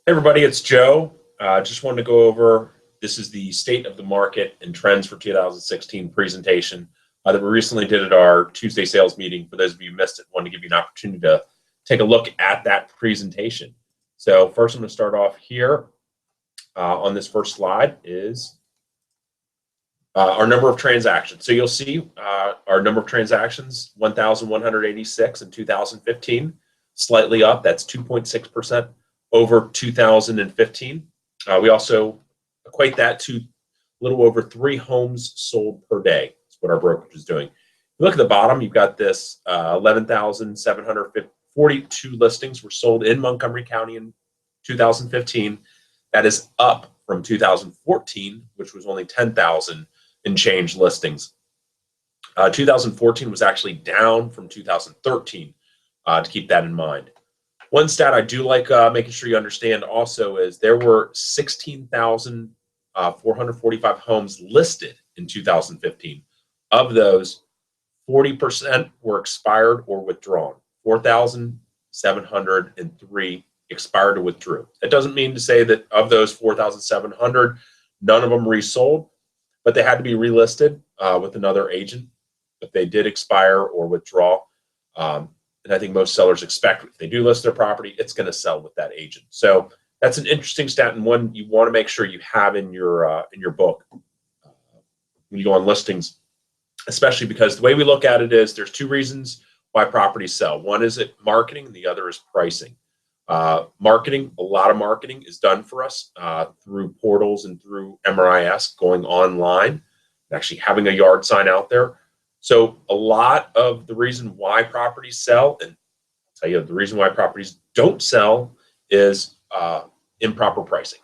Hey everybody, it's Joe. Just wanted to go over, this is the state of the market and trends for 2016 presentation that we recently did at our Tuesday sales meeting. For those of you who missed it, wanted to give you an opportunity to take a look at that presentation. So first I'm going to start off here on this first slide is our number of transactions. So you'll see our number of transactions, 1,186 in 2015, slightly up. That's 2.6% over 2015. We also equate that to a little over 3 homes sold per day. That's what our brokerage is doing. If you look at the bottom, you've got this 11,742 listings were sold in Montgomery County in 2015. That is up from 2014, which was only 10,000 and change listings. 2014 was actually down from 2013, to keep that in mind. One stat I do like making sure you understand also is there were 16,445 homes listed in 2015. Of those, 40% were expired or withdrawn. 4,703 expired or withdrew. That doesn't mean to say that of those 4,700, none of them resold, but they had to be relisted with another agent if they did expire or withdraw. And I think most sellers expect if they do list their property, it's going to sell with that agent. So that's an interesting stat and one you want to make sure you have in your book when you go on listings, especially because the way we look at it is there's 2 reasons why properties sell. One is it marketing, and the other is pricing. Marketing, a lot of marketing is done for us through portals and through MRIS, going online, and actually having a yard sign out there. So a lot of the reason why properties sell, and I'll tell you the reason why properties don't sell, is improper pricing.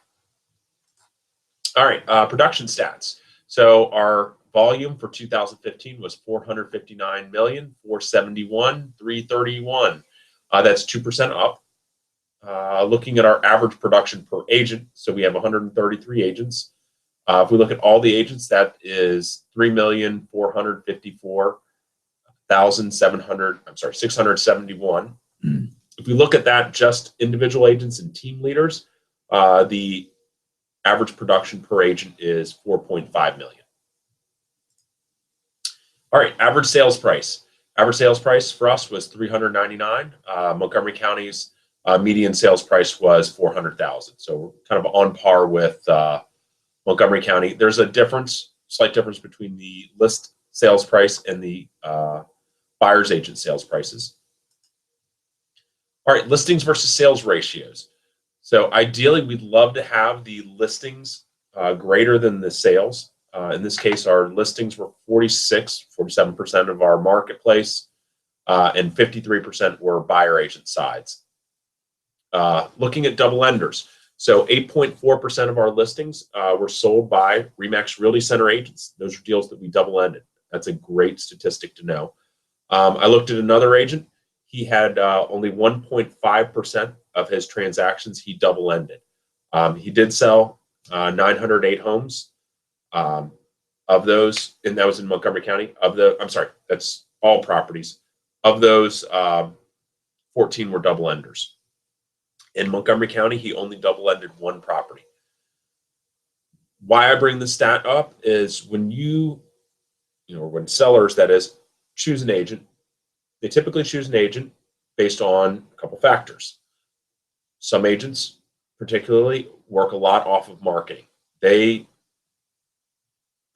All right, production stats. So our volume for 2015 was 459,471,331. That's 2% up. Looking at our average production per agent, so we have 133 agents. If we look at all the agents, that is 3,454,671. If we look at that, just individual agents and team leaders, the average production per agent is 4.5 million. All right, average sales price. Average sales price for us was $399. Montgomery County's median sales price was $400,000. So we're kind of on par with Montgomery County. There's a slight difference between the list sales price and the buyer's agent sales prices. All right, listings versus sales ratios. So ideally, we'd love to have the listings greater than the sales. In this case, our listings were 47% of our marketplace, and 53% were buyer agent sides. Looking at double enders. So 8.4% of our listings were sold by RE/MAX Realty Center agents. Those are deals that we double-ended. That's a great statistic to know. I looked at another agent. He had only 1.5% of his transactions he double-ended. He did sell 908 homes. Of those, and that was in Montgomery County. That's all properties. Of those, 14 were double-enders. In Montgomery County, he only double-ended 1 property. Why I bring this stat up is when when sellers, that is, choose an agent, they typically choose an agent based on a couple factors. Some agents, particularly, work a lot off of marketing. They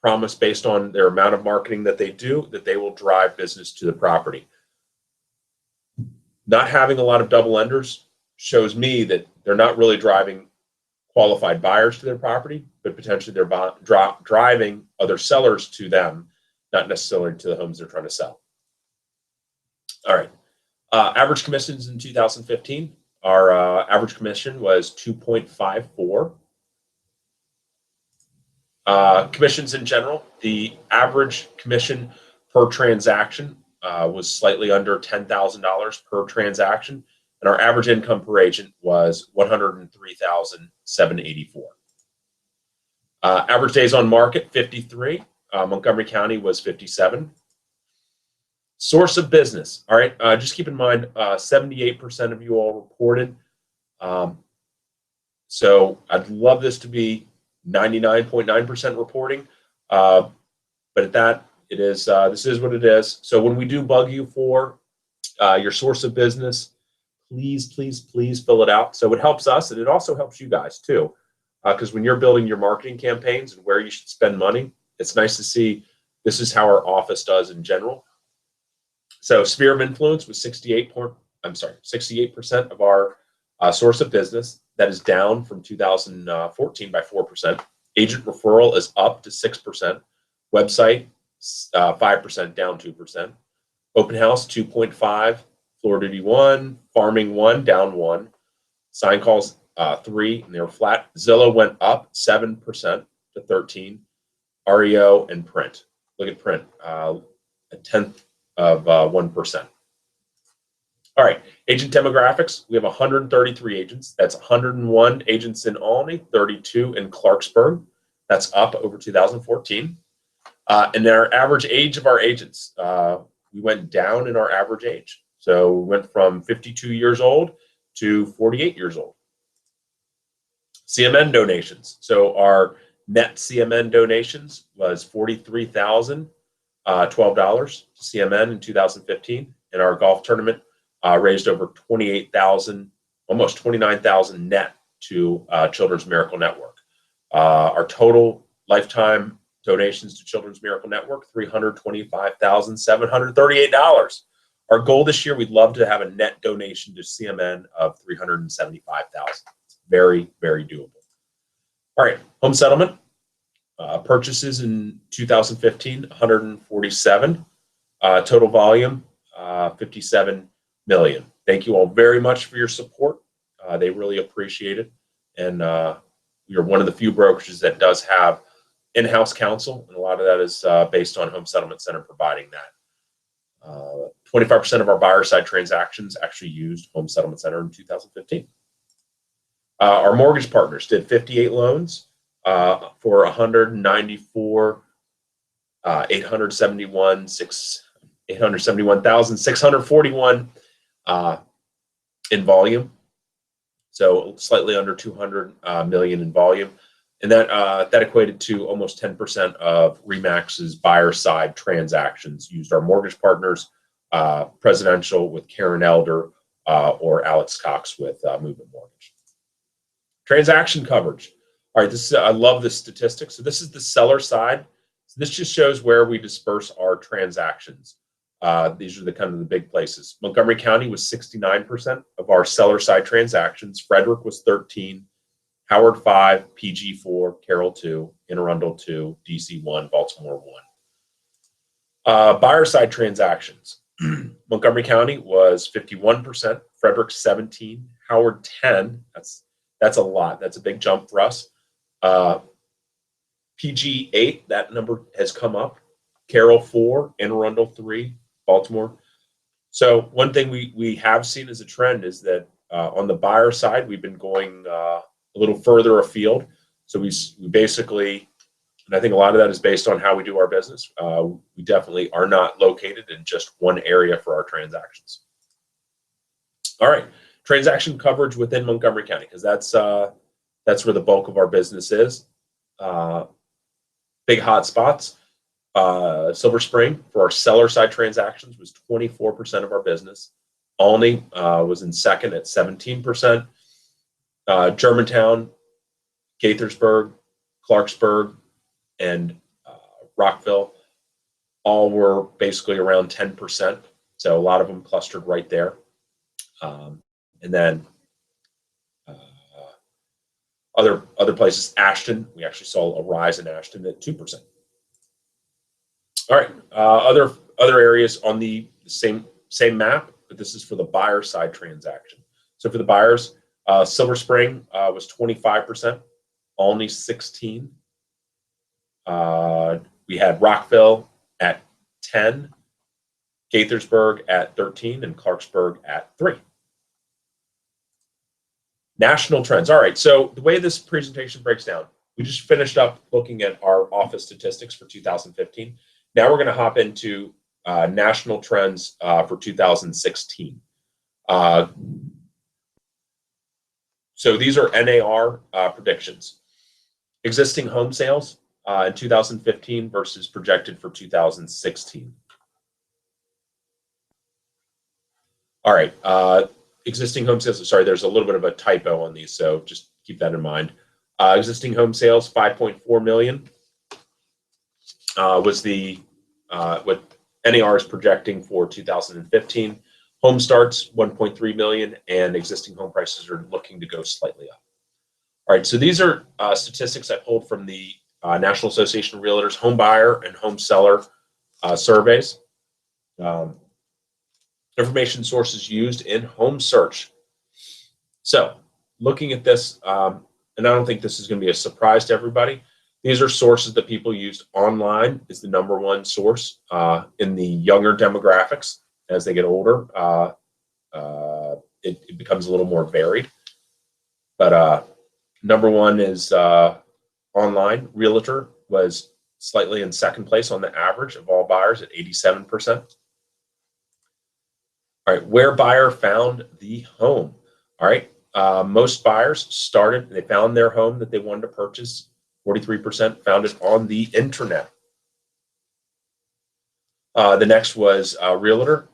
promise based on their amount of marketing that they do that they will drive business to the property. Not having a lot of double-enders shows me that they're not really driving qualified buyers to their property, but potentially they're driving other sellers to them, not necessarily to the homes they're trying to sell. All right. Average commissions in 2015. Our average commission was 2.54. Commissions in general, the average commission per transaction was slightly under $10,000 per transaction. And our average income per agent was $103,784. Average days on market, 53. Montgomery County was 57. Source of business. All right, just keep in mind, 78% of you all reported So I'd love this to be 99.9% reporting, but at that, it is. This is what it is. So when we do bug you for your source of business, please, please, please fill it out. So it helps us, and it also helps you guys too, because when you're building your marketing campaigns and where you should spend money, it's nice to see this is how our office does in general. So sphere of influence was 68% of our source of business. That is down from 2014 by 4%. Agent referral is up to 6%. Website 5%, down 2%. Open house 2.5. Floor duty 1. Farming 1, down 1. Sign calls 3, and they were flat. Zillow went up 7% to 13. REO and print. Look at print, a tenth of 1%. All right, agent demographics. We have 133 agents. That's 101 agents in Albany, 32 in Clarksburg. That's up over 2014. And our average age of our agents, we went down in our average age. So we went from 52 years old to 48 years old. CMN donations. So our net CMN donations was $43,012 to CMN in 2015. And our golf tournament raised over 28,000, almost 29,000 net to Children's Miracle Network. Our total lifetime donations to Children's Miracle Network, $325,738. Our goal this year, we'd love to have a net donation to CMN of $375,000. Very, very doable. All right, home settlement. Purchases in 2015, 147. Total volume, 57 million. Thank you all very much for your support. They really appreciate it. And we are one of the few brokerages that does have in-house counsel, and a lot of that is based on Home Settlement Center providing that. 25% of our buyer side transactions actually used Home Settlement Center in 2015. Our mortgage partners did 58 loans for 871,641 in volume. So slightly under 200 million in volume. And that equated to almost 10% of RE/MAX's buyer side transactions used our mortgage partners, Presidential with Karen Elder, or Alex Cox with Movement Mortgage. Transaction coverage. All right, I love this statistic. So this is the seller side. So this just shows where we disperse our transactions. These are the kind of the big places. Montgomery County was 69% of our seller side transactions. Frederick was 13, Howard 5, PG 4, Carroll 2, Anne Arundel 2, DC 1, Baltimore 1. Buyer side transactions. Montgomery County was 51%, Frederick 17, Howard 10. That's a lot. That's a big jump for us. PG 8, that number has come up. Carroll 4, Anne Arundel 3, Baltimore. So one thing we have seen as a trend is that on the buyer side, we've been going a little further afield. So we basically, and I think a lot of that is based on how we do our business. We definitely are not located in just one area for our transactions. All right, transaction coverage within Montgomery County, because that's where the bulk of our business is. Big hot spots. Silver Spring for our seller side transactions was 24% of our business. Albany was in second at 17%. Germantown, Gaithersburg, Clarksburg, and Rockville all were basically around 10%. So a lot of them clustered right there. And then other places, Ashton, we actually saw a rise in Ashton at 2%. All right, other areas on the same map, but this is for the buyer side transaction. So for the buyers, Silver Spring was 25%, Albany 16%. We had Rockville at 10%, Gaithersburg at 13%, and Clarksburg at 3%. National trends. All right, so the way this presentation breaks down, we just finished up looking at our office statistics for 2015. Now we're going to hop into national trends for 2016. So these are NAR predictions. Existing home sales in 2015 versus projected for 2016. All right, existing home sales, sorry, there's a little bit of a typo on these, so just keep that in mind. Existing home sales, 5.4 million was what NAR is projecting for 2015. Home starts, 1.3 million, and existing home prices are looking to go slightly up. All right, so these are statistics I pulled from the National Association of Realtors home buyer and home seller surveys. Information sources used in home search. So looking at this, and I don't think this is going to be a surprise to everybody, these are sources that people used online is the #1 source in the younger demographics. As they get older, it becomes a little more varied. But #1 is online. Realtor was slightly in second place on the average of all buyers at 87%. All right, where buyer found the home. All right, most buyers they found their home that they wanted to purchase. 43% found it on the internet. The next was realtor,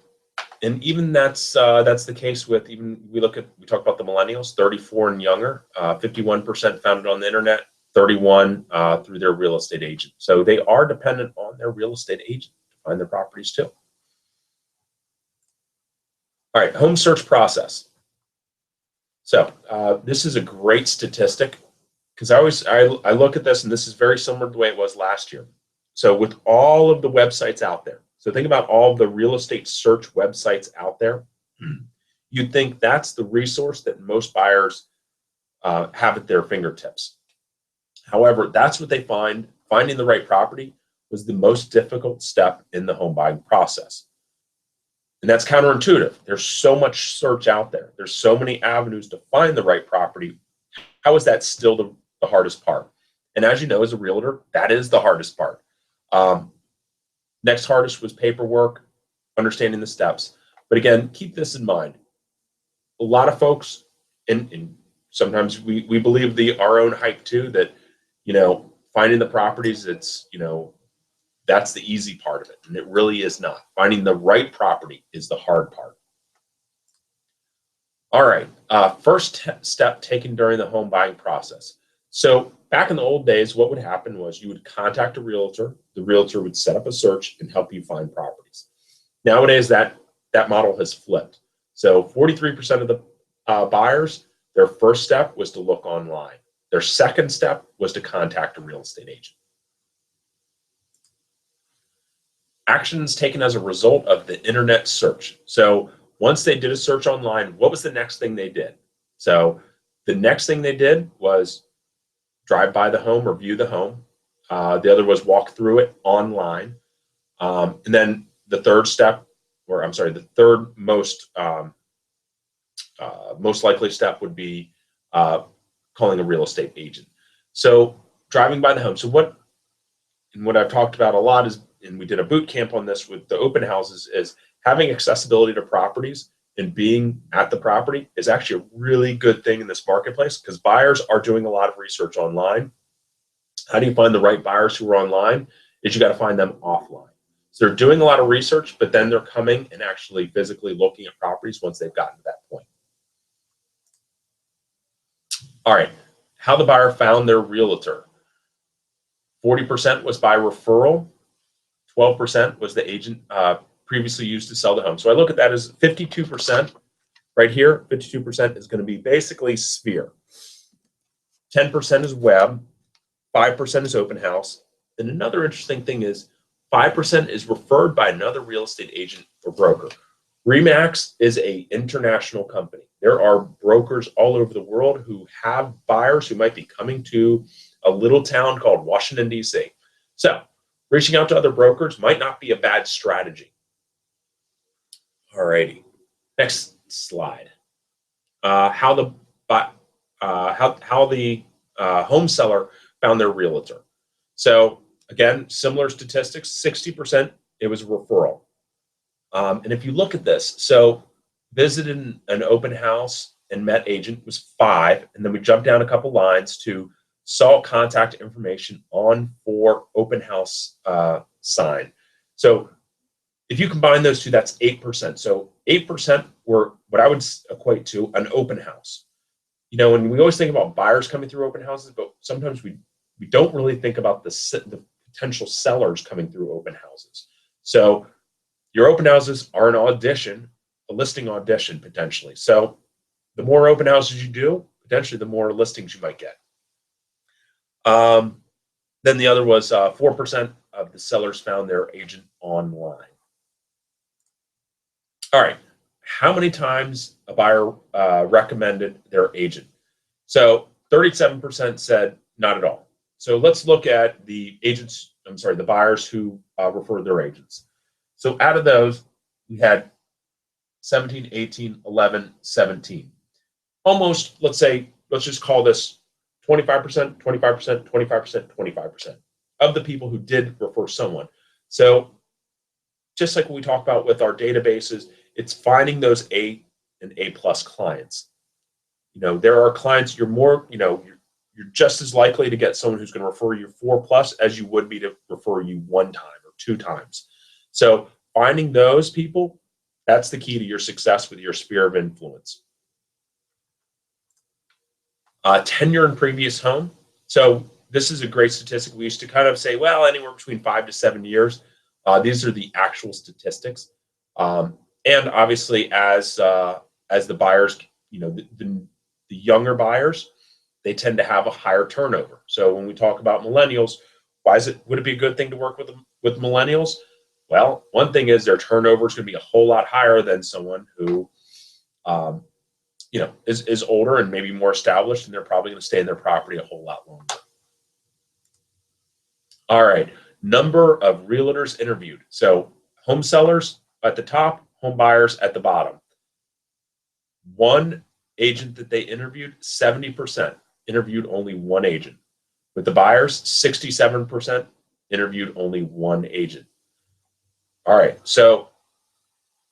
and even that's the case with we talk about the millennials, 34 and younger. 51% found it on the internet. 31 through their real estate agent. So they are dependent on their real estate agent to find their properties too. All right, home search process. So this is a great statistic because I look at this and this is very similar to the way it was last year. So with all of the websites out there, so think about all of the real estate search websites out there, you'd think that's the resource that most buyers have at their fingertips. However, that's what they find. Finding the right property was the most difficult step in the home buying process. And that's counterintuitive. There's so much search out there. There's so many avenues to find the right property. How is that still the hardest part? And as you know, as a realtor, that is the hardest part. Next hardest was paperwork, understanding the steps. But again, keep this in mind. A lot of folks, and sometimes we believe our own hype too, that, finding the properties, that's the easy part of it. And it really is not. Finding the right property is the hard part. All right. First step taken during the home buying process. So back in the old days, what would happen was you would contact a realtor. The realtor would set up a search and help you find properties. Nowadays, that model has flipped. So 43% of the buyers, their first step was to look online. Their second step was to contact a real estate agent. Actions taken as a result of the internet search. So once they did a search online, what was the next thing they did? So the next thing they did was drive by the home or view the home. The other was walk through it online. And then the third most likely step would be calling a real estate agent. So driving by the home. So what I've talked about a lot is, and we did a boot camp on this with the open houses, is having accessibility to properties and being at the property is actually a really good thing in this marketplace because buyers are doing a lot of research online. How do you find the right buyers who are online? Is you got to find them offline. So they're doing a lot of research, but then they're coming and actually physically looking at properties once they've gotten to that point. All right, how the buyer found their realtor. 40% was by referral. 12% was the agent previously used to sell the home. So I look at that as 52% right here. 52% is going to be basically Sphere. 10% is web. 5% is open house. And another interesting thing is 5% is referred by another real estate agent or broker. RE/MAX is an international company. There are brokers all over the world who have buyers who might be coming to a little town called Washington, D.C. So reaching out to other brokers might not be a bad strategy. All righty, next slide. How the home seller found their realtor. So again, similar statistics. 60% it was a referral. And if you look at this, so visited an open house and met agent was 5, and then we jumped down a couple lines to saw contact information on for open house sign. So if you combine those two, that's 8%. So 8% were what I would equate to an open house. And we always think about buyers coming through open houses, but sometimes we don't really think about the potential sellers coming through open houses. So your open houses are a listing audition potentially. So the more open houses you do, potentially the more listings you might get. Then the other was 4% of the sellers found their agent online. All right, how many times a buyer recommended their agent? So 37% said not at all. So let's look at the buyers who referred their agents. So out of those, we had 17, 18, 11, 17. Almost, let's just call this 25%, 25%, 25%, 25% of the people who did refer someone. So just like we talk about with our databases, it's finding those A and A plus clients. There are clients you're just as likely to get someone who's going to refer you 4+ as you would be to refer you 1 time or 2 times. So finding those people, that's the key to your success with your sphere of influence. Tenure in previous home. So this is a great statistic. We used to kind of say, well, anywhere between 5 to 7 years. These are the actual statistics. And obviously, as the buyers, the younger buyers, they tend to have a higher turnover. So when we talk about millennials, would it be a good thing to work with millennials? Well, one thing is their turnover is going to be a whole lot higher than someone who, is older and maybe more established, and they're probably going to stay in their property a whole lot longer. All right, number of realtors interviewed. So home sellers at the top, home buyers at the bottom. One agent that they interviewed, 70% interviewed only one agent. With the buyers, 67% interviewed only one agent. All right, so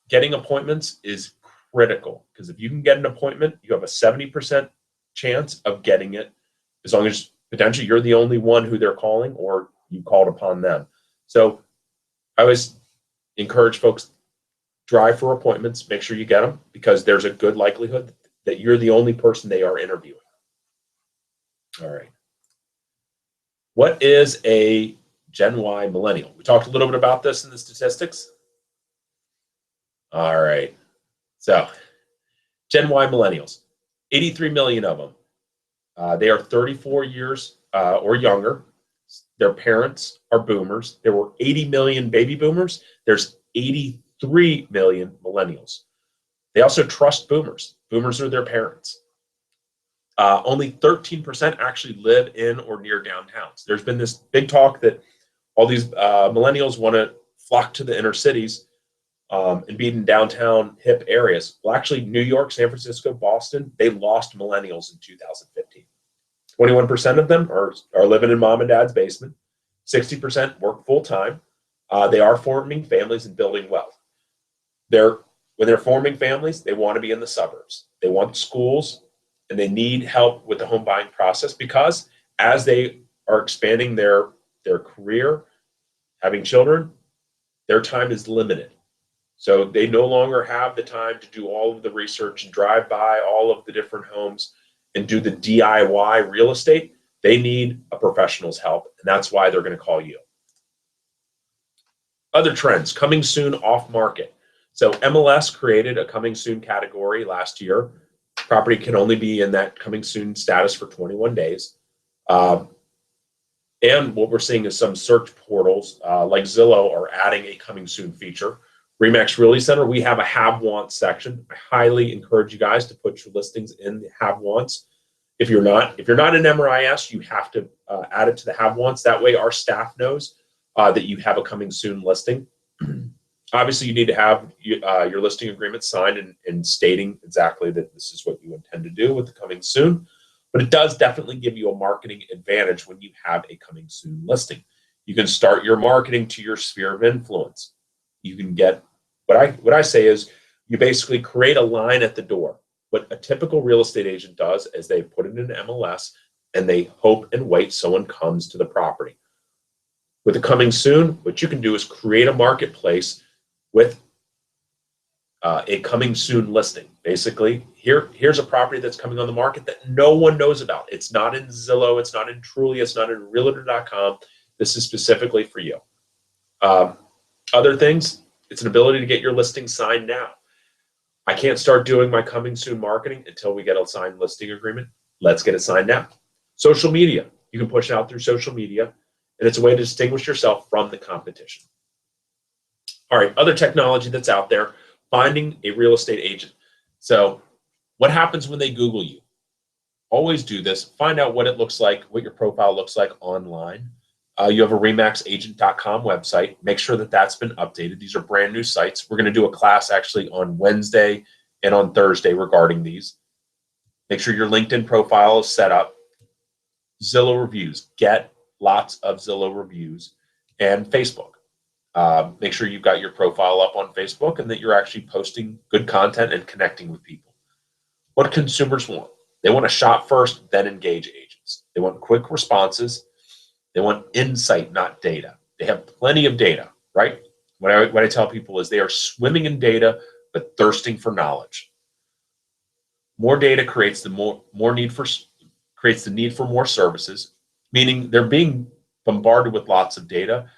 getting appointments is critical, because if you can get an appointment, you have a 70% chance of getting it, as long as potentially you're the only one who they're calling or you called upon them. So I always encourage folks, drive for appointments, make sure you get them, because there's a good likelihood that you're the only person they are interviewing. All right. What is a Gen Y millennial? We talked a little bit about this in the statistics. All right. So Gen Y millennials, 83 million of them. They are 34 years or younger. Their parents are boomers. There were 80 million baby boomers. There's 83 million millennials. They also trust boomers. Boomers are their parents. Only 13% actually live in or near downtowns. There's been this big talk that all these millennials want to flock to the inner cities and be in downtown hip areas. Well, actually, New York, San Francisco, Boston, they lost millennials in 2015. 21% of them are living in mom and dad's basement. 60% work full time. They are forming families and building wealth. When they're forming families, they want to be in the suburbs. They want schools, and they need help with the home buying process, because as they are expanding their career, having children, their time is limited. So they no longer have the time to do all of the research and drive by all of the different homes and do the DIY real estate. They need a professional's help, and that's why they're going to call you. Other trends, coming soon off market. So MLS created a coming soon category last year. Property can only be in that coming soon status for 21 days. And what we're seeing is some search portals like Zillow are adding a coming soon feature. Remax Realty Center, we have a have wants section. I highly encourage you guys to put your listings in the have wants. If you're not in MRIS, you have to add it to the have wants. That way our staff knows that you have a coming soon listing. Obviously, you need to have your listing agreement signed and stating exactly that this is what you intend to do with the coming soon. But it does definitely give you a marketing advantage when you have a coming soon listing. You can start your marketing to your sphere of influence. You can get, what I say is, you basically create a line at the door. what a typical real estate agent does is they put it in MLS and they hope and wait someone comes to the property. With the coming soon, what you can do is create a marketplace with a coming soon listing. Basically, here's a property that's coming on the market that no one knows about. It's not in Zillow, it's not in Trulia, it's not in Realtor.com. This is specifically for you. Other things, it's an ability to get your listing signed now. I can't start doing my coming soon marketing until we get a signed listing agreement. Let's get it signed now. Social media, you can push it out through social media, and it's a way to distinguish yourself from the competition. All right, other technology that's out there, finding a real estate agent. So what happens when they Google you? Always do this. Find out what it looks like, what your profile looks like online. You have a remaxagent.com website. Make sure that that's been updated. These are brand new sites. We're going to do a class actually on Wednesday and on Thursday regarding these. Make sure your LinkedIn profile is set up. Zillow reviews. Get lots of Zillow reviews. And Facebook. Make sure you've got your profile up on Facebook and that you're actually posting good content and connecting with people. What consumers want? They want to shop first, then engage agents. They want quick responses. They want insight, not data. They have plenty of data, right? What I tell people is they are swimming in data, but thirsting for knowledge. More data creates the need for more services, meaning they're being bombarded with lots of data.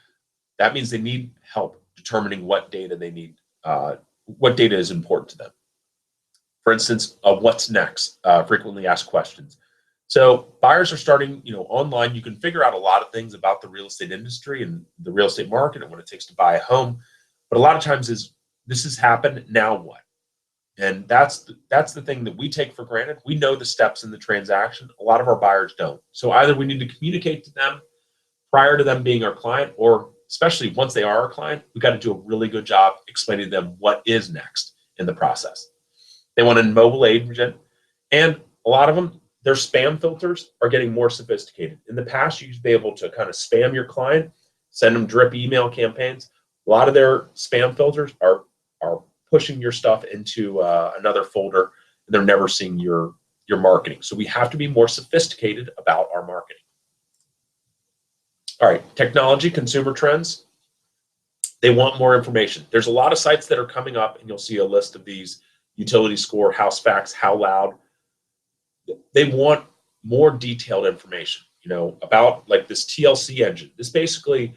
That means they need help determining what data they need, what data is important to them. For instance, what's next? Frequently asked questions. So buyers are starting, online. You can figure out a lot of things about the real estate industry and the real estate market and what it takes to buy a home. But a lot of times this has happened. Now what? And that's the thing that we take for granted. We know the steps in the transaction. A lot of our buyers don't. So either we need to communicate to them prior to them being our client, or especially once they are our client, we got to do a really good job explaining to them what is next in the process. They want a mobile agent, and a lot of them, their spam filters are getting more sophisticated. In the past, you used to be able to kind of spam your client, send them drip email campaigns. A lot of their spam filters are pushing your stuff into another folder, and they're never seeing your marketing. So we have to be more sophisticated about our marketing. All right, technology, consumer trends. They want more information. There's a lot of sites that are coming up, and you'll see a list of these: utility score, house facts, how loud. They want more detailed information, about like this TLC engine. This basically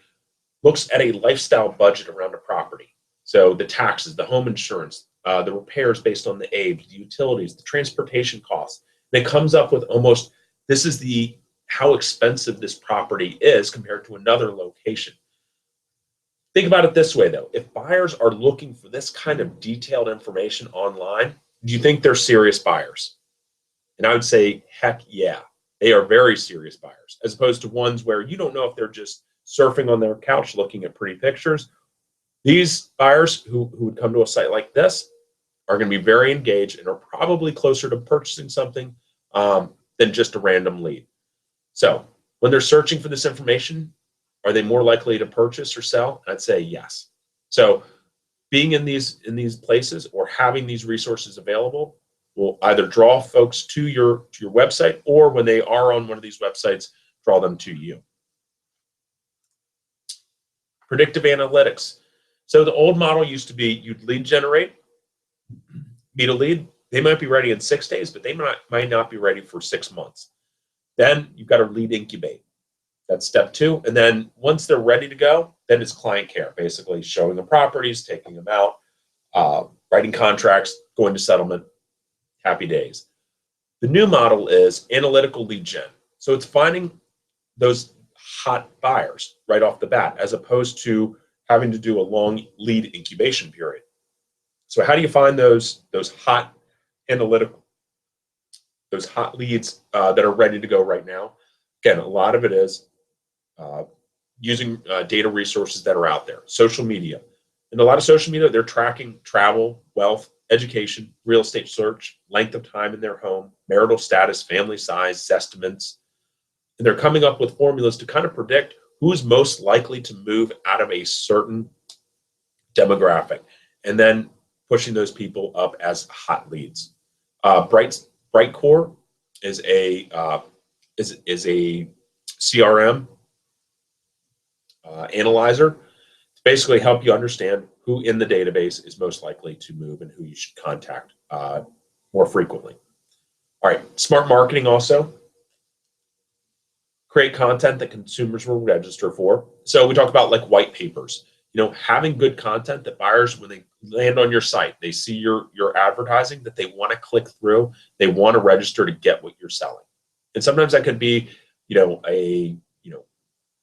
looks at a lifestyle budget around a property. So the taxes, the home insurance, the repairs based on the age, the utilities, the transportation costs. And it comes up with almost, this is how expensive this property is compared to another location. Think about it this way, though. If buyers are looking for this kind of detailed information online, do you think they're serious buyers? And I would say, heck yeah, they are very serious buyers, as opposed to ones where you don't know if they're just surfing on their couch looking at pretty pictures. These buyers who would come to a site like this are going to be very engaged and are probably closer to purchasing something than just a random lead. So when they're searching for this information, are they more likely to purchase or sell? I'd say yes. So being in these places or having these resources available will either draw folks to your website, or when they are on one of these websites, draw them to you. Predictive analytics. So the old model used to be you'd lead generate, meet a lead. They might be ready in 6 days, but they might not be ready for 6 months. Then you've got to lead incubate. That's step 2. And then once they're ready to go, then it's client care, basically showing them properties, taking them out, writing contracts, going to settlement, happy days. The new model is analytical lead gen. So it's finding those hot buyers right off the bat, as opposed to having to do a long lead incubation period. So how do you find those hot analytical, those hot leads that are ready to go right now? Again, a lot of it is using data resources that are out there. Social media. And a lot of social media, they're tracking travel, wealth, education, real estate search, length of time in their home, marital status, family size, estimates. And they're coming up with formulas to kind of predict who's most likely to move out of a certain demographic, and then pushing those people up as hot leads. Brightcore is a CRM analyzer to basically help you understand who in the database is most likely to move and who you should contact more frequently. All right, smart marketing also. Create content that consumers will register for. So we talk about like white papers, having good content that buyers, when they land on your site, they see your advertising, that they want to click through, they want to register to get what you're selling. And sometimes that could be, a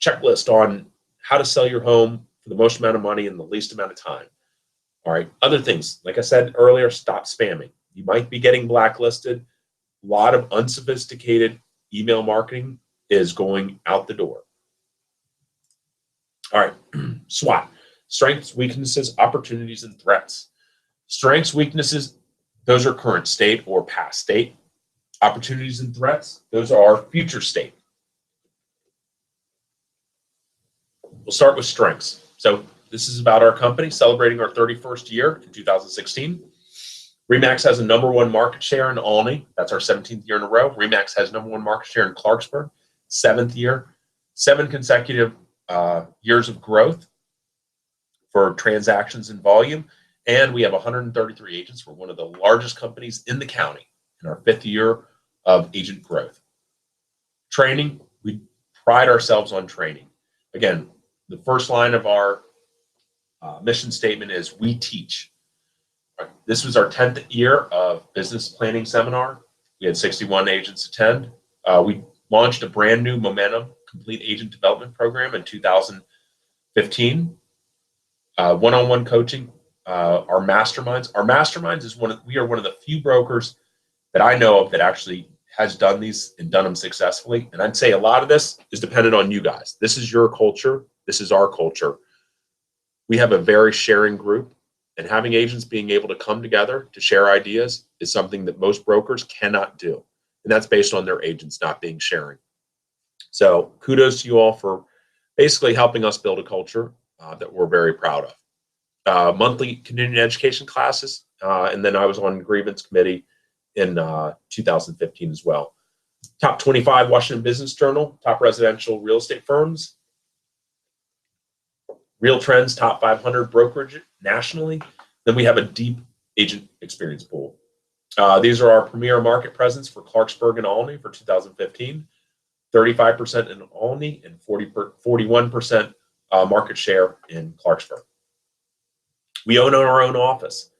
checklist on how to sell your home for the most amount of money in the least amount of time. All right. Other things, like I said earlier, stop spamming. You might be getting blacklisted. A lot of unsophisticated email marketing is going out the door. All right. SWOT, strengths, weaknesses, opportunities, and threats. Strengths, weaknesses, those are current state or past state. Opportunities and threats, those are future state. We'll start with strengths. So this is about our company celebrating our 31st year in 2016. RE/MAX has a #1 market share in Olney. That's our 17th year in a row. RE/MAX has #1 market share in Clarksburg, 7th year, 7 consecutive years of growth for transactions and volume. And we have 133 agents. We're one of the largest companies in the county in our 5th year of agent growth. Training, we pride ourselves on training. Again, the first line of our mission statement is "We teach." This was our 10th year of business planning seminar. We had 61 agents attend. We launched a brand new Momentum Complete Agent Development Program in 2015. One-on-one coaching, our masterminds. Our masterminds is we are one of the few brokers that I know of that actually has done these and done them successfully. And I'd say a lot of this is dependent on you guys. This is your culture. This is our culture. We have a very sharing group, and having agents being able to come together to share ideas is something that most brokers cannot do. And that's based on their agents not being sharing. So kudos to you all for basically helping us build a culture that we're very proud of. Monthly continuing education classes, and then I was on grievance committee in 2015 as well. Top 25 Washington Business Journal, top residential real estate firms. Real Trends, top 500 brokerage nationally. Then we have a deep agent experience pool. These are our premier market presence for Clarksburg and Olney for 2015. 35% in Olney and 41% market share in Clarksburg. We own our own office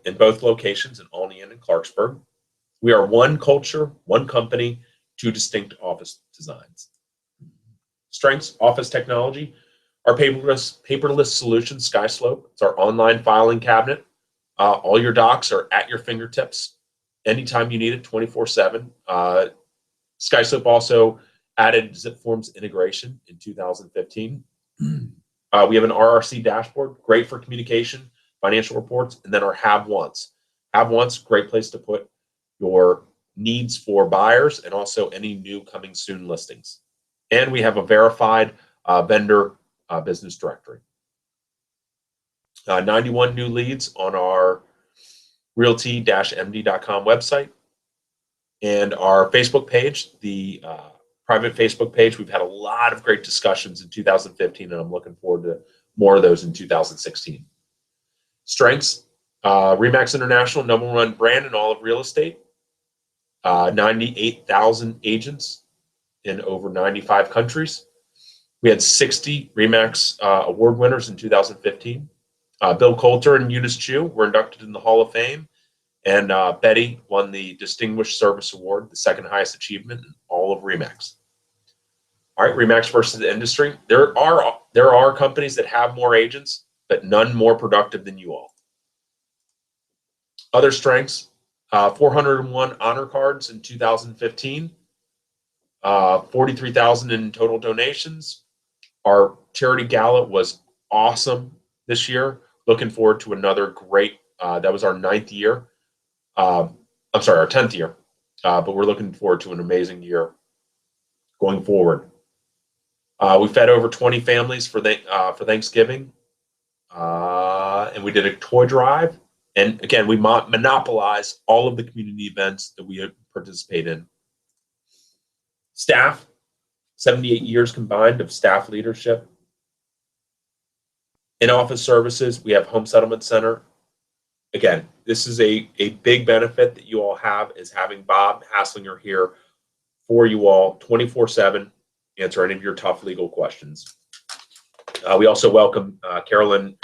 in both locations in Olney and in Clarksburg. We are one culture, one company, 2 distinct office designs. Strengths, office technology. Our paperless solution, SkySlope. It's our online filing cabinet. All your docs are at your fingertips anytime you need it, 24/7. SkySlope also added Zip Forms integration in 2015. We have an RRC dashboard, great for communication, financial reports, and then our Have Once. Have Once, great place to put your needs for buyers and also any new coming soon listings. And we have a verified vendor business directory. 91 new leads on our realty-md.com website. And our Facebook page, the private Facebook page, we've had a lot of great discussions in 2015, and I'm looking forward to more of those in 2016. Strengths, RE/MAX International, #1 brand in all of real estate. 98,000 agents in over 95 countries. We had 60 RE/MAX award winners in 2015. Bill Coulter and Eunice Chu were inducted in the Hall of Fame, and Betty won the Distinguished Service Award, the second highest achievement in all of RE/MAX. All right, RE/MAX versus the industry. There are companies that have more agents, but none more productive than you all. Other strengths, 401 honor cards in 2015, 43,000 in total donations. Our charity gala was awesome this year. Looking forward to another great, that was our 9th year. I'm sorry, our 10th year. But we're looking forward to an amazing year going forward. We fed over 20 families for Thanksgiving. And we did a toy drive And again, we monopolize all of the community events that we participate in. Staff, 78 years combined of staff leadership. In-office services, we have Home Settlement Center. Again, this is a big benefit that you all have, is having Bob Hasslinger here for you all 24/7, answer any of your tough legal questions. We also welcome Carolyn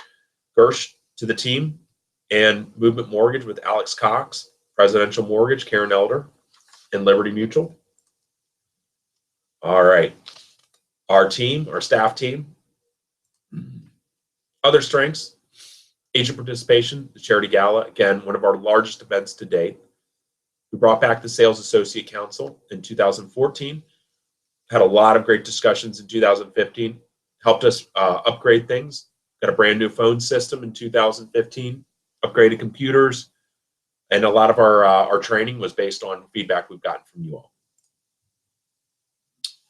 Gersh to the team, and Movement Mortgage with Alex Cox, Presidential Mortgage, Karen Elder, and Liberty Mutual. All right, our team, our staff team. Other strengths, agent participation, the Charity Gala, again, one of our largest events to date. We brought back the Sales Associate Council in 2014, had a lot of great discussions in 2015, helped us upgrade things, got a brand new phone system in 2015, upgraded computers, and a lot of our training was based on feedback we've gotten from you all.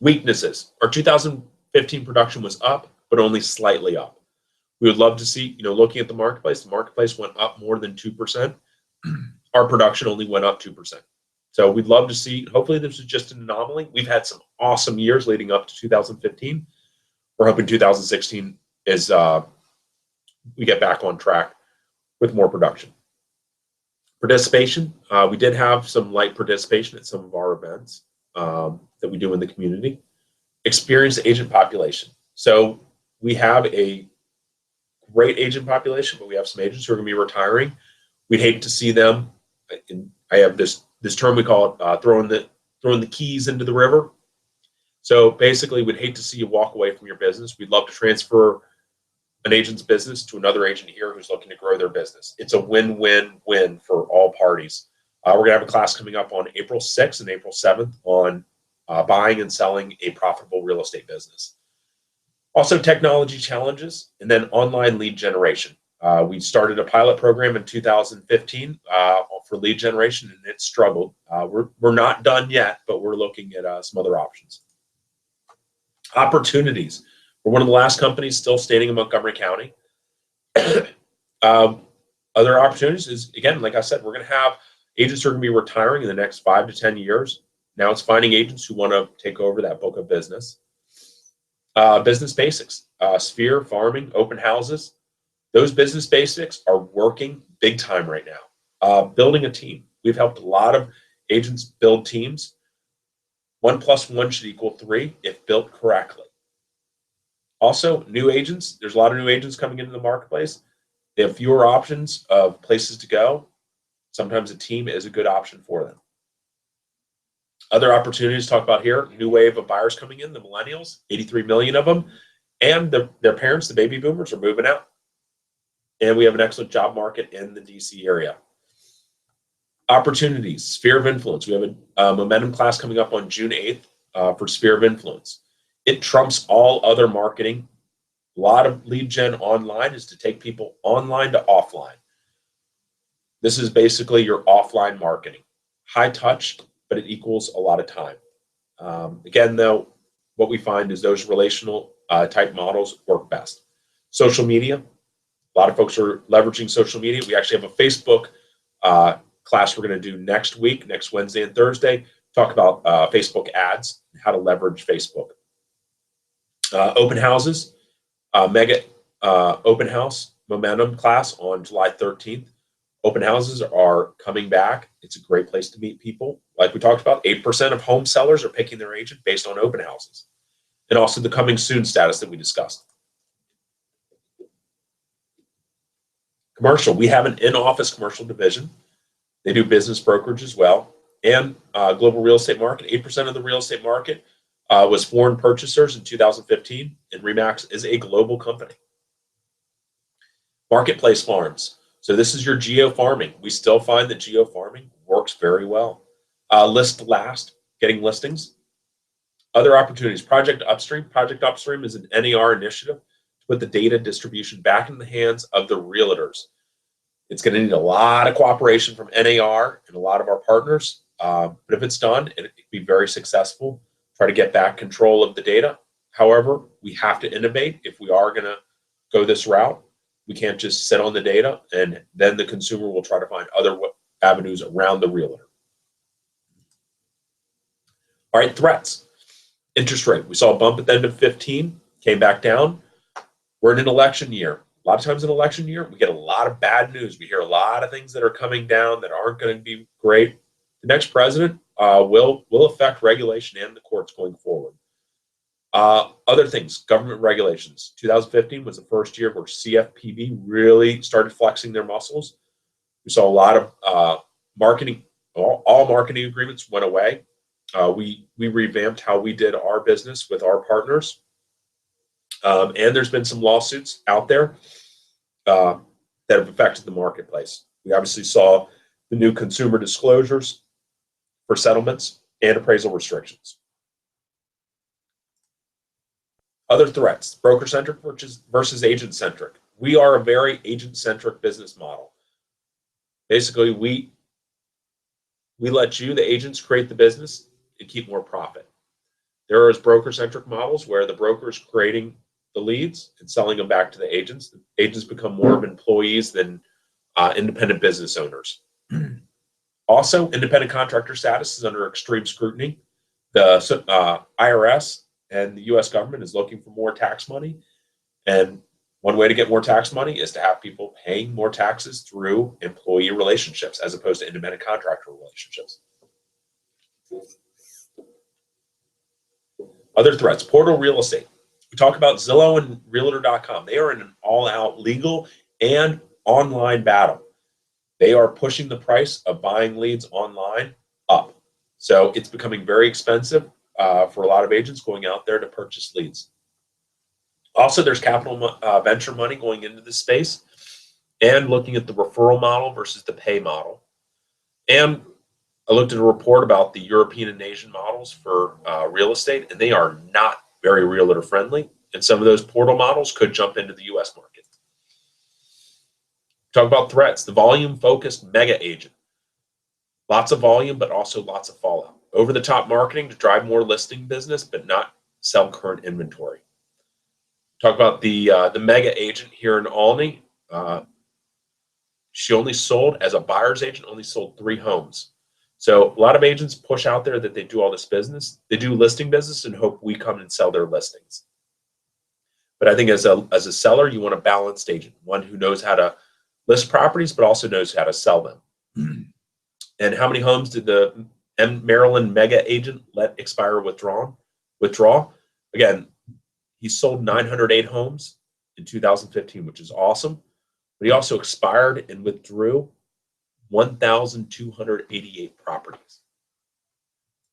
Weaknesses, our 2015 production was up, but only slightly up. We would love to see, looking at the marketplace went up more than 2%. Our production only went up 2%. So we'd love to see, hopefully this is just an anomaly. We've had some awesome years leading up to 2015. We're hoping 2016 is we get back on track with more production. Participation, we did have some light participation at some of our events that we do in the community. Experienced agent population. So we have a great agent population, but we have some agents who are going to be retiring. We'd hate to see them. I have this term we call it throwing the keys into the river. So basically, we'd hate to see you walk away from your business. We'd love to transfer an agent's business to another agent here who's looking to grow their business. It's a win-win-win for all parties. We're going to have a class coming up on April 6th and April 7th on buying and selling a profitable real estate business. Also, technology challenges, and then online lead generation. We started a pilot program in 2015 for lead generation, and it struggled. We're not done yet, but we're looking at some other options. Opportunities. We're one of the last companies still standing in Montgomery County. Other opportunities is, again, like I said, we're going to have agents who are going to be retiring in the next 5 to 10 years. Now it's finding agents who want to take over that book of business. Business basics, sphere, farming, open houses. Those business basics are working big time right now. Building a team. We've helped a lot of agents build teams. 1 + 1 should equal 3 if built correctly. Also, new agents. There's a lot of new agents coming into the marketplace. They have fewer options of places to go. Sometimes a team is a good option for them. Other opportunities to talk about here, new wave of buyers coming in, the millennials, 83 million of them, and their parents, the baby boomers, are moving out. And we have an excellent job market in the DC area. Opportunities, sphere of influence. We have a momentum class coming up on June 8th for sphere of influence. It trumps all other marketing. A lot of lead gen online is to take people online to offline. This is basically your offline marketing. High touch, but it equals a lot of time. Again, though, what we find is those relational type models work best. Social media, a lot of folks are leveraging social media. We actually have a Facebook class we're going to do next week, next Wednesday and Thursday, talk about Facebook ads, how to leverage Facebook. Open houses, mega open house momentum class on July 13th. Open houses are coming back. It's a great place to meet people. Like we talked about, 8% of home sellers are picking their agent based on open houses. And also the coming soon status that we discussed. Commercial, we have an in-office commercial division. They do business brokerage as well. And global real estate market, 8% of the real estate market was foreign purchasers in 2015, and RE/MAX is a global company. Marketplace farms. So this is your geo farming. We still find that geo farming works very well. List last, getting listings. Other opportunities, Project Upstream. Project Upstream is an NAR initiative to put the data distribution back in the hands of the realtors. It's going to need a lot of cooperation from NAR and a lot of our partners. But if it's done, it can be very successful. Try to get back control of the data. However, we have to innovate if we are going to go this route. We can't just sit on the data, and then the consumer will try to find other avenues around the realtor. All right, threats. Interest rate. We saw a bump at the end of 15, came back down. We're in an election year. A lot of times in election year, we get a lot of bad news. We hear a lot of things that are coming down that aren't going to be great. The next president will affect regulation and the courts going forward. Other things, government regulations. 2015 was the first year where CFPB really started flexing their muscles. We saw a lot of marketing, all marketing agreements went away. We revamped how we did our business with our partners. And there's been some lawsuits out there that have affected the marketplace. We obviously saw the new consumer disclosures for settlements and appraisal restrictions. Other threats, broker-centric versus agent-centric. We are a very agent-centric business model. Basically, we let you, the agents, create the business and keep more profit. There is broker-centric models where the broker is creating the leads and selling them back to the agents. The agents become more of employees than independent business owners. Also, independent contractor status is under extreme scrutiny. The IRS and the U.S. government is looking for more tax money. And one way to get more tax money is to have people paying more taxes through employee relationships as opposed to independent contractor relationships. Other threats, portal real estate. We talk about Zillow and Realtor.com. They are in an all-out legal and online battle. They are pushing the price of buying leads online up. So it's becoming very expensive for a lot of agents going out there to purchase leads. Also, there's capital venture money going into this space and looking at the referral model versus the pay model. And I looked at a report about the European and Asian models for real estate, and they are not very realtor friendly. And some of those portal models could jump into the U.S. market. Talk about threats, the volume-focused mega agent. Lots of volume, but also lots of fallout. Over-the-top marketing to drive more listing business, but not sell current inventory. Talk about the mega agent here in Albany. She only sold, as a buyer's agent, only sold 3 homes. So a lot of agents push out there that they do all this business. They do listing business and hope we come and sell their listings. But I think as a seller, you want a balanced agent, one who knows how to list properties, but also knows how to sell them. And how many homes did the Maryland mega agent let expire withdraw? Again, he sold 908 homes in 2015, which is awesome. But he also expired and withdrew 1,288 properties.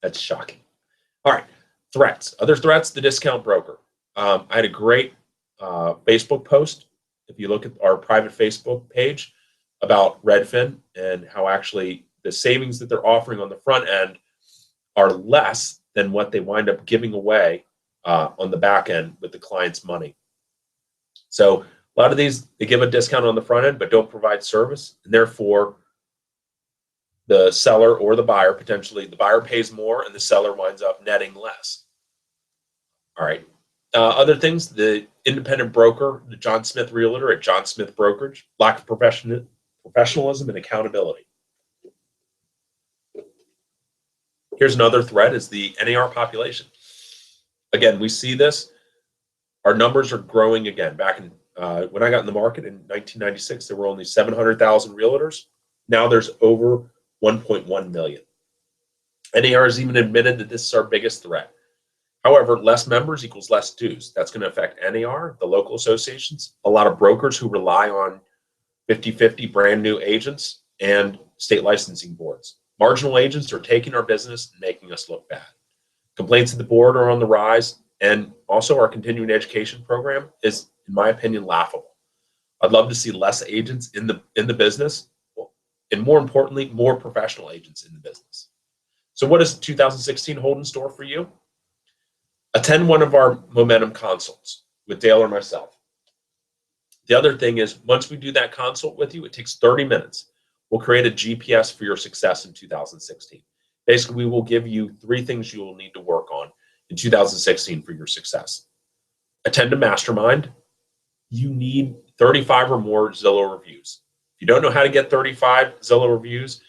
That's shocking. All right, threats. Other threats, the discount broker. I had a great Facebook post, if you look at our private Facebook page, about Redfin and how actually the savings that they're offering on the front end are less than what they wind up giving away on the back end with the client's money. So a lot of these, they give a discount on the front end, but don't provide service. And therefore, the seller or the buyer, potentially the buyer pays more and the seller winds up netting less. All right. Other things, the independent broker, the John Smith Realtor at John Smith Brokerage, lack of professionalism and accountability. Here's another threat, is the NAR population. Again, we see this. Our numbers are growing again. Back in when I got in the market in 1996, there were only 700,000 realtors. Now there's over 1.1 million. NAR has even admitted that this is our biggest threat. However, less members equals less dues. That's going to affect NAR, the local associations, a lot of brokers who rely on 50-50 brand new agents, and state licensing boards. Marginal agents are taking our business and making us look bad. Complaints at the board are on the rise, and also our continuing education program is, in my opinion, laughable. I'd love to see less agents in the business, and more importantly, more professional agents in the business. So what does 2016 hold in store for you? Attend one of our Momentum consults with Dale or myself. The other thing is, once we do that consult with you, it takes 30 minutes. We'll create a GPS for your success in 2016. Basically, we will give you 3 things you will need to work on in 2016 for your success. Attend a mastermind. You need 35 or more Zillow reviews. If you don't know how to get 35 Zillow reviews,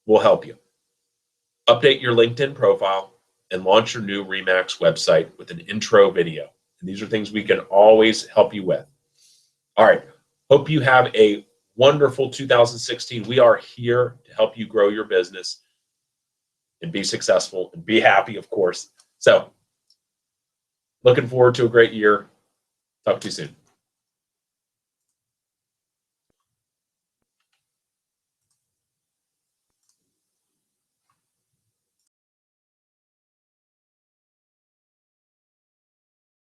we'll help you. Update your LinkedIn profile and launch your new RE/MAX website with an intro video. And these are things we can always help you with. All right. Hope you have a wonderful 2016. We are here to help you grow your business and be successful and be happy, of course. So, looking forward to a great year. Talk to you soon.